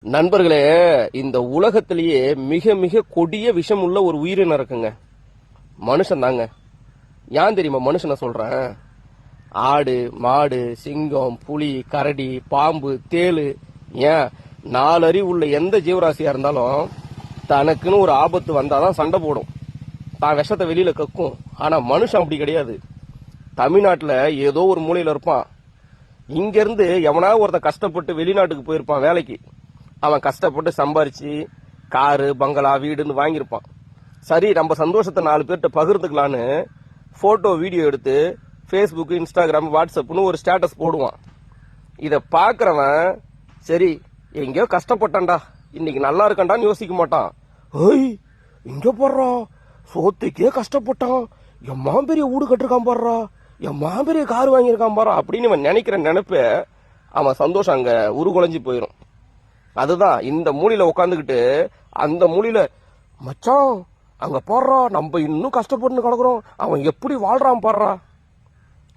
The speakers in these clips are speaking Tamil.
நண்பர்களே, இந்த உலகத்திலேயே மிக மிக கொடிய விஷம் உள்ள ஒரு உயிரினம் இருக்குங்க. மனுஷன் தாங்க. ஏன் தெரியுமா மனுஷனை சொல்றேன்? ஆடு, மாடு, சிங்கம், புலி, கரடி, பாம்பு, தேளு, ஏன் 4 அறிவு உள்ள எந்த ஜீவராசியா இருந்தாலும் தனக்குன்னு ஒரு ஆபத்து வந்தாதான் சண்டை போடும், தான் விஷத்தை வெளியில கக்கும். ஆனா மனுஷன் அப்படி கிடையாது. தமிழ்நாட்டுல ஏதோ ஒரு மூலையில இருப்பான். இங்க இருந்து எவனாவது ஒருத்த கஷ்டப்பட்டு வெளிநாட்டுக்கு போயிருப்பான் வேலைக்கு. அவன் கஷ்டப்பட்டு சம்பாரிச்சு காரு, பங்களா, வீடுன்னு வாங்கியிருப்பான். சரி, நம்ம சந்தோஷத்தை 4 பேர்கிட்ட பகிர்ந்துக்கலான்னு போட்டோ வீடியோ எடுத்து ஃபேஸ்புக், இன்ஸ்டாகிராம், வாட்ஸ்அப்னு ஒரு ஸ்டேட்டஸ் போடுவான். இதை பார்க்கறவன் சரி எங்கேயோ கஷ்டப்பட்டான்டா, இன்னைக்கு நல்லா இருக்கண்டான்னு யோசிக்க மாட்டான். ஏய், இங்க போடுறா, சோத்துக்கே கஷ்டப்பட்டான், எம்மா பெரிய வீடு கட்டிருக்கான் பாடுறா, எம்மா பெரிய கார் வாங்கியிருக்கான் பாரு அப்படின்னு இவன் நினைக்கிற நினைப்ப அவன் சந்தோஷம் அங்க உருகுலைஞ்சு போயிடும். அதுதான் இந்த மூலையில உட்காந்துக்கிட்டு அந்த மூலையில மச்சான் அங்க போடுறா, நம்ம இன்னும் கஷ்டப்பட்டு கிடக்குறோம், அவன் எப்படி வாழ்றான் பாடுறா.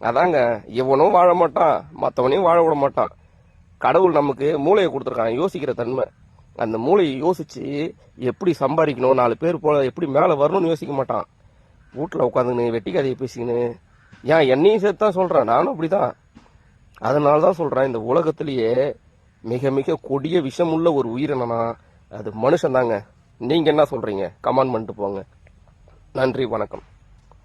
அதாங்க, இவனும் வாழ மாட்டான், மற்றவனையும் வாழ விட மாட்டான். கடவுள் நமக்கு மூளையை கொடுத்துருக்கான், யோசிக்கிற தன்மை. அந்த மூளையை யோசிச்சு எப்படி சம்பாதிக்கணும், 4 பேர் போல எப்படி மேலே வரணும்னு யோசிக்க மாட்டான். வீட்டில் உட்காந்துன்னு வெட்டி கதையை பேசிக்கின்னு, ஏன் என்னையும் சேர்த்து தான் சொல்றேன், நானும் அப்படிதான். அதனால தான் சொல்றேன், இந்த உலகத்திலேயே மிக மிக கொடிய விஷமுள்ள ஒரு உயிரினம்னா அது மனுஷன் தாங்க. நீங்க என்ன சொல்றீங்க? கமெண்ட் பண்ணிட்டு போங்க. நன்றி, வணக்கம்.